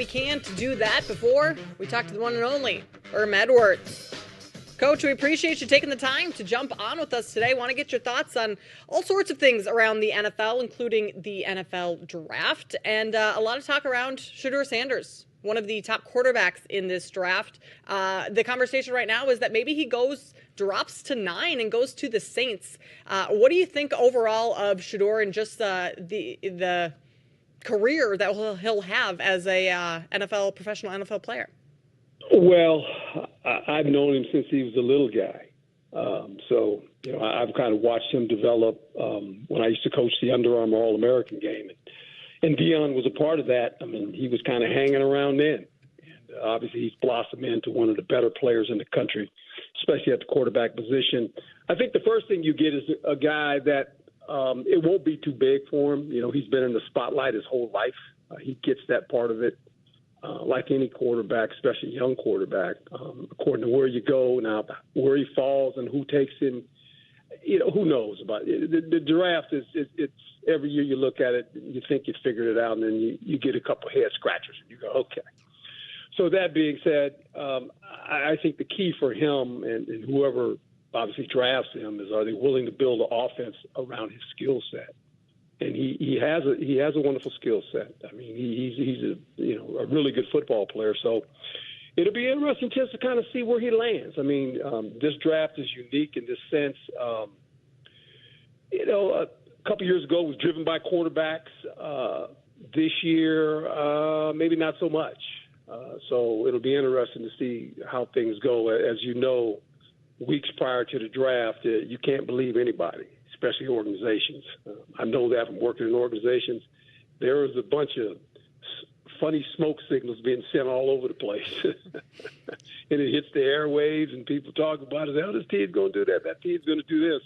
can to do that before we talk to the one and only Herm Edwards. Coach, we appreciate you taking the time to jump on with us today. Want to get your thoughts on all sorts of things around the NFL, including the NFL draft, and a lot of talk around Shadeur Sanders, one of the top quarterbacks in this draft. The conversation right now is that maybe he drops to 9 and goes to the Saints. What do you think overall of Shadeur and just the career that he'll have as a professional NFL player? Well, I've known him since he was a little guy. So, I've kind of watched him develop when I used to coach the Under Armour All-American game. And Deion was a part of that. I mean, he was kind of hanging around then. And obviously he's blossomed into one of the better players in the country, especially at the quarterback position. I think the first thing you get is a guy that it won't be too big for him. He's been in the spotlight his whole life. He gets that part of it. Like any quarterback, especially young quarterback, according to where you go now, where he falls and who takes him, who knows about it. The draft it's every year you look at it, you think you figured it out, and then you get a couple head scratchers and you go, okay. So that being said, I think the key for him and whoever obviously drafts him is, are they willing to build an offense around his skill set? And he has a wonderful skill set. I mean, he's a really good football player. So it'll be interesting just to kind of see where he lands. I mean, this draft is unique in this sense. A couple years ago it was driven by quarterbacks. This year, maybe not so much. So it'll be interesting to see how things go. As you know, weeks prior to the draft, you can't believe anybody, especially organizations. I know that from working in organizations. There is a bunch of funny smoke signals being sent all over the place. And it hits the airwaves, and people talk about it. Oh, this team's going to do that. That team's going to do this.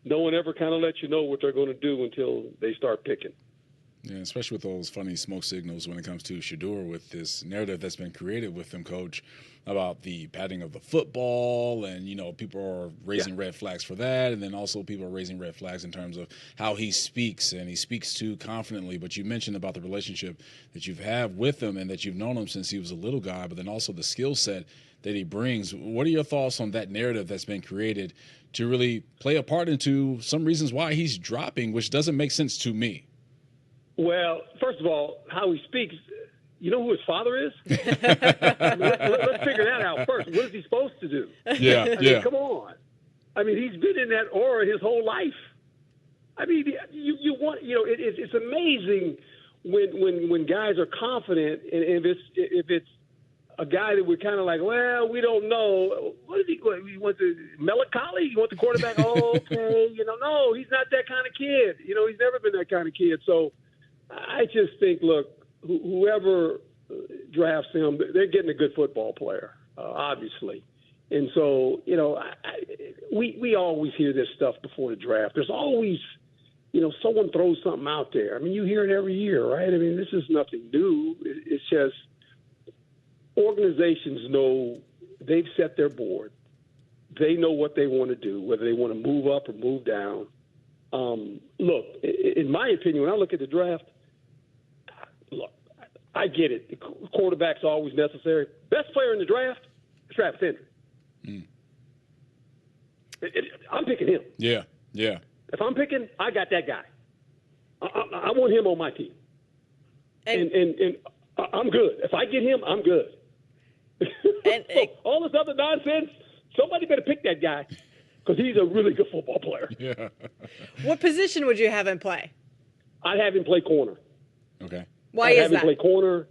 No one ever kind of lets you know what they're going to do until they start picking. Yeah, especially with those funny smoke signals when it comes to Shadeur, with this narrative that's been created with him, Coach, about the padding of the football, and people are raising red flags for that, and then also people are raising red flags in terms of how he speaks, and he speaks too confidently. But you mentioned about the relationship that you've had with him and that you've known him since he was a little guy, but then also the skill set that he brings. What are your thoughts on that narrative that's been created to really play a part into some reasons why he's dropping, which doesn't make sense to me? Well, first of all, how he speaks, you know who his father is? Let's figure that out first. What is he supposed to do? Yeah, I mean, come on. I mean, he's been in that aura his whole life. I mean, you want, it's amazing when guys are confident, and if it's a guy that we're kind of like, well, we don't know. What is he? He wants the melancholy? He wants the quarterback? Oh, okay. No, he's not that kind of kid. He's never been that kind of kid. So I just think, look, whoever drafts him, they're getting a good football player, obviously. And so, we always hear this stuff before the draft. There's always, someone throws something out there. I mean, you hear it every year, right? I mean, this is nothing new. It's just organizations know they've set their board. They know what they want to do, whether they want to move up or move down. Look, in my opinion, when I look at the draft, look, I get it. The quarterback's always necessary. Best player in the draft, Travis Hendrick. I'm picking him. Yeah. If I'm picking, I got that guy. I want him on my team. And I'm good. If I get him, I'm good. All this other nonsense, somebody better pick that guy because he's a really good football player. Yeah. What position would you have him play? I'd have him play corner. Okay. Why I'd is have that? him play corner.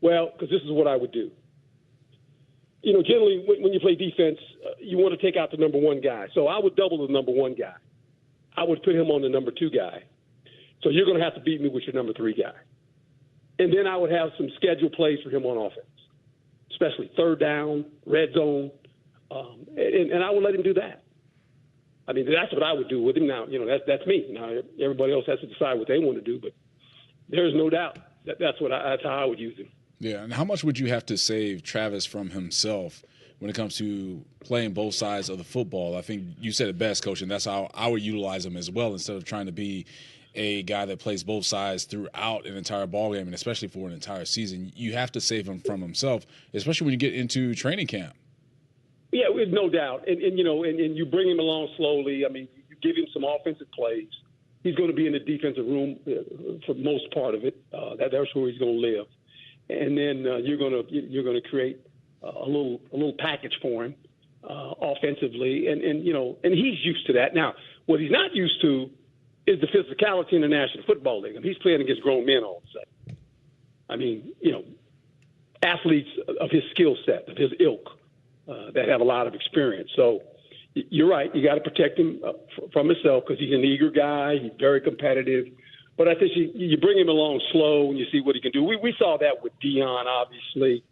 Well, because this is what I would do. Generally when you play defense, you want to take out the number one guy. So I would double the number one guy. I would put him on the number two guy. So you're going to have to beat me with your number three guy. And then I would have some scheduled plays for him on offense, especially third down, red zone, and I would let him do that. I mean, that's what I would do with him. Now, that's me. Now, everybody else has to decide what they want to do, but there's no doubt that's how I would use him. Yeah, and how much would you have to save Travis from himself when it comes to playing both sides of the football? I think you said it best, Coach, and that's how I would utilize him as well, instead of trying to be a guy that plays both sides throughout an entire ballgame, and especially for an entire season. You have to save him from himself, especially when you get into training camp. Yeah, with no doubt. And you bring him along slowly. I mean, you give him some offensive plays. He's going to be in the defensive room for the most part of it. That's where he's going to live. And then you're going to create a little package for him offensively, and he's used to that. Now, what he's not used to is the physicality in the National Football League. I mean, he's playing against grown men all of a sudden. I mean, athletes of his skill set, of his ilk, that have a lot of experience. So you're right. You got to protect him from himself because he's an eager guy. He's very competitive. But I think you bring him along slow and you see what he can do. We saw that with Dion, obviously,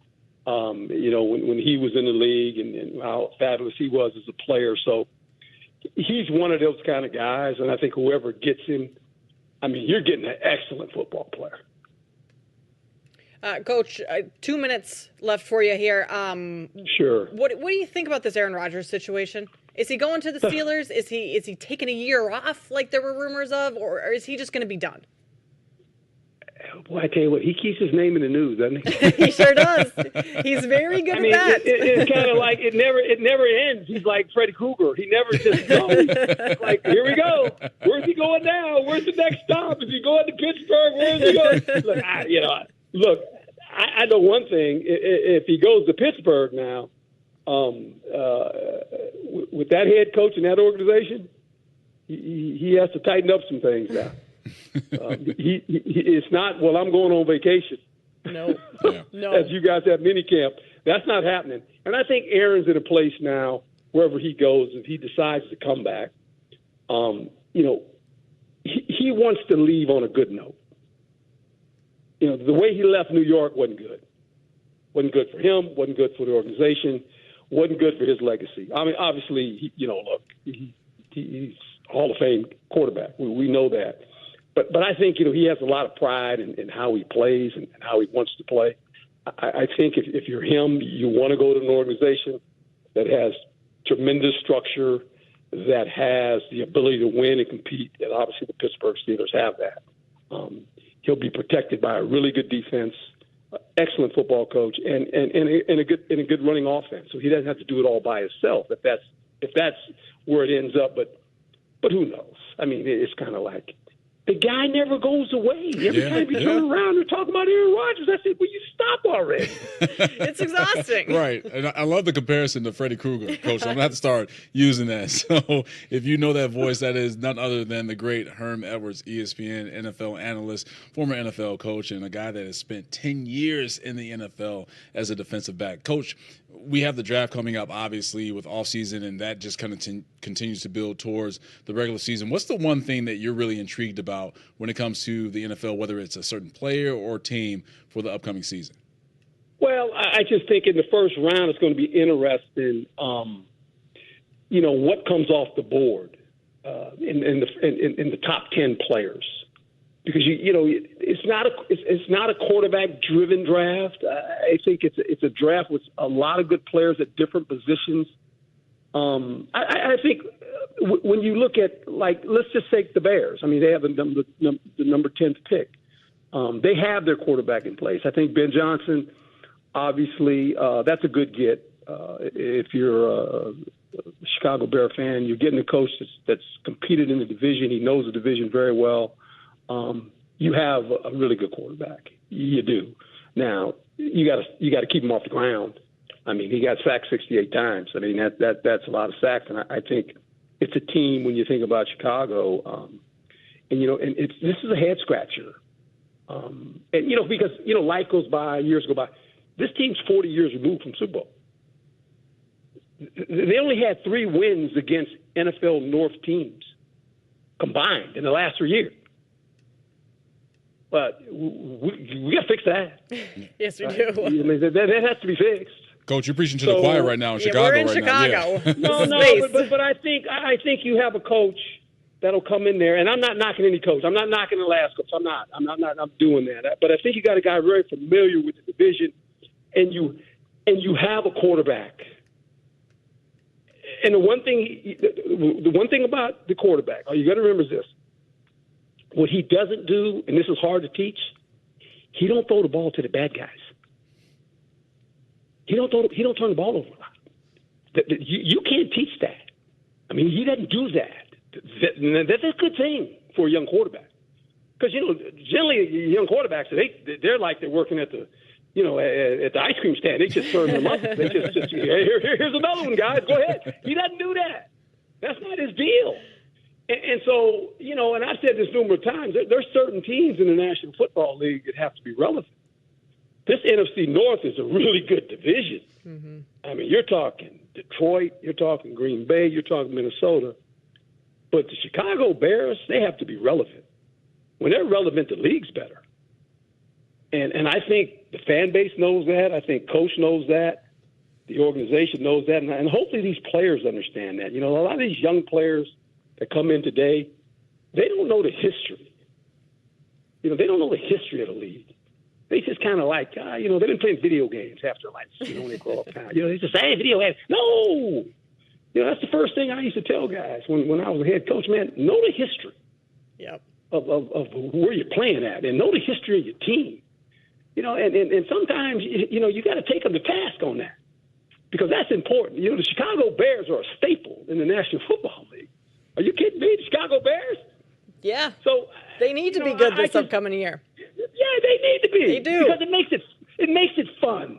when he was in the league and how fabulous he was as a player. So he's one of those kind of guys, and I think whoever gets him, I mean, you're getting an excellent football player. Coach, 2 minutes left for you here. Sure. What do you think about this Aaron Rodgers situation? Is he going to the Steelers? Is he taking a year off like there were rumors of, or is he just going to be done? Boy, I tell you what, he keeps his name in the news, doesn't he? He sure does. He's very good at that. It's kind of like it never ends. He's like Freddy Krueger. He never just goes. Like, here we go. Where's he going now? Where's the next stop? Is he going to Pittsburgh? Where's he going? Look, I know one thing. If he goes to Pittsburgh now, with that head coach and that organization, he has to tighten up some things now. It's not, well, I'm going on vacation. No. No. As you guys have mini camp. That's not happening. And I think Aaron's in a place now, wherever he goes, if he decides to come back, he wants to leave on a good note. The way he left New York wasn't good. Wasn't good for him, wasn't good for the organization, wasn't good for his legacy. I mean, obviously, he's Hall of Fame quarterback. We know that. But I think, he has a lot of pride in how he plays and how he wants to play. I think if you're him, you want to go to an organization that has tremendous structure, that has the ability to win and compete, and obviously the Pittsburgh Steelers have that. He'll be protected by a really good defense, excellent football coach, and a good running offense. So he doesn't have to do it all by himself if that's where it ends up. But who knows? I mean, it's kind of like the guy never goes away. Every time you turn around, they're talking about Aaron Rodgers. I said, will you stop already? It's exhausting. Right. And I love the comparison to Freddy Krueger, Coach. I'm going to have to start using that. So if you know that voice, that is none other than the great Herm Edwards, ESPN NFL analyst, former NFL coach, and a guy that has spent 10 years in the NFL as a defensive back. Coach, we have the draft coming up, obviously, with offseason, and that just kind of continues to build towards the regular season. What's the one thing that you're really intrigued about when it comes to the NFL, whether it's a certain player or team for the upcoming season? Well, I just think in the first round it's going to be interesting, what comes off the board in the top 10 players. Because it's not a quarterback-driven draft. I think it's a draft with a lot of good players at different positions. I think when you look at, let's just take the Bears. I mean, they have the number 10th pick. They have their quarterback in place. I think Ben Johnson, obviously, that's a good get. If you're a Chicago Bear fan, you're getting a coach that's competed in the division. He knows the division very well. You have a really good quarterback. You do. Now you got to keep him off the ground. I mean, he got sacked 68 times. I mean, that's a lot of sacks, and I think it's a team when you think about Chicago. This is a head scratcher. Because life goes by, years go by. This team's 40 years removed from Super Bowl. They only had 3 wins against NFL North teams combined in the last 3 years. But we got to fix that. Yes, we do. I mean, that has to be fixed. Coach, you're preaching to the choir right now in Chicago. We're in right Chicago. Now. No, but I think you have a coach that'll come in there, and I'm not knocking any coach. I'm not knocking the last coach. I'm not doing that. But I think you got a guy very familiar with the division, and you have a quarterback. And the one thing about the quarterback, all you got to remember is this: what he doesn't do, and this is hard to teach, he don't throw the ball to the bad guys. He don't turn the ball over a lot. You can't teach that. I mean, he doesn't do that. That's a good thing for a young quarterback. Because, generally young quarterbacks, they're like they're working at the ice cream stand. They just serve them up. They just here's another one, guys. Go ahead. He doesn't do that. That's not his deal. And so, and I've said this numerous times, there's certain teams in the National Football League that have to be relevant. This NFC North is a really good division. Mm-hmm. I mean, you're talking Detroit, you're talking Green Bay, you're talking Minnesota. But the Chicago Bears, they have to be relevant. When they're relevant, the league's better. And I think the fan base knows that. I think coach knows that. The organization knows that. And hopefully these players understand that. A lot of these young players that come in today, they don't know the history. They don't know the history of the league. They just kind of like, they've been playing video games half their lives, when they grow up now. They just say, hey, video games. No! That's the first thing I used to tell guys when I was a head coach, man, know the history of where you're playing at and know the history of your team. And sometimes, you got to take them to task on that because that's important. The Chicago Bears are a staple in the National Football League. Are you kidding me? The Chicago Bears? Yeah. So they need to be good this upcoming year. Yeah, they need to be. They do. Because it makes it fun,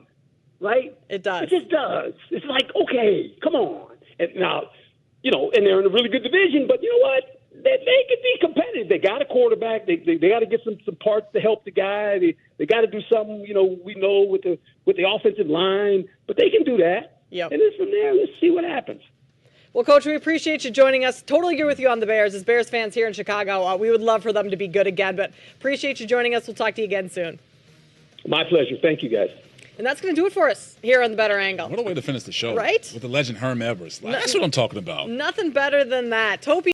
right? It does. It just does. It's like, okay, come on. And now, and they're in a really good division, but you know what? They can be competitive. They got a quarterback. They got to get some parts to help the guy. They got to do something, we know with the offensive line, but they can do that. Yep. And then from there, let's see what happens. Well, Coach, we appreciate you joining us. Totally agree with you on the Bears. As Bears fans here in Chicago, we would love for them to be good again, but appreciate you joining us. We'll talk to you again soon. My pleasure. Thank you, guys. And that's going to do it for us here on the Bettor Angle. What a way to finish the show. Right? With the legend Herm Edwards. That's what I'm talking about. Nothing better than that. Hope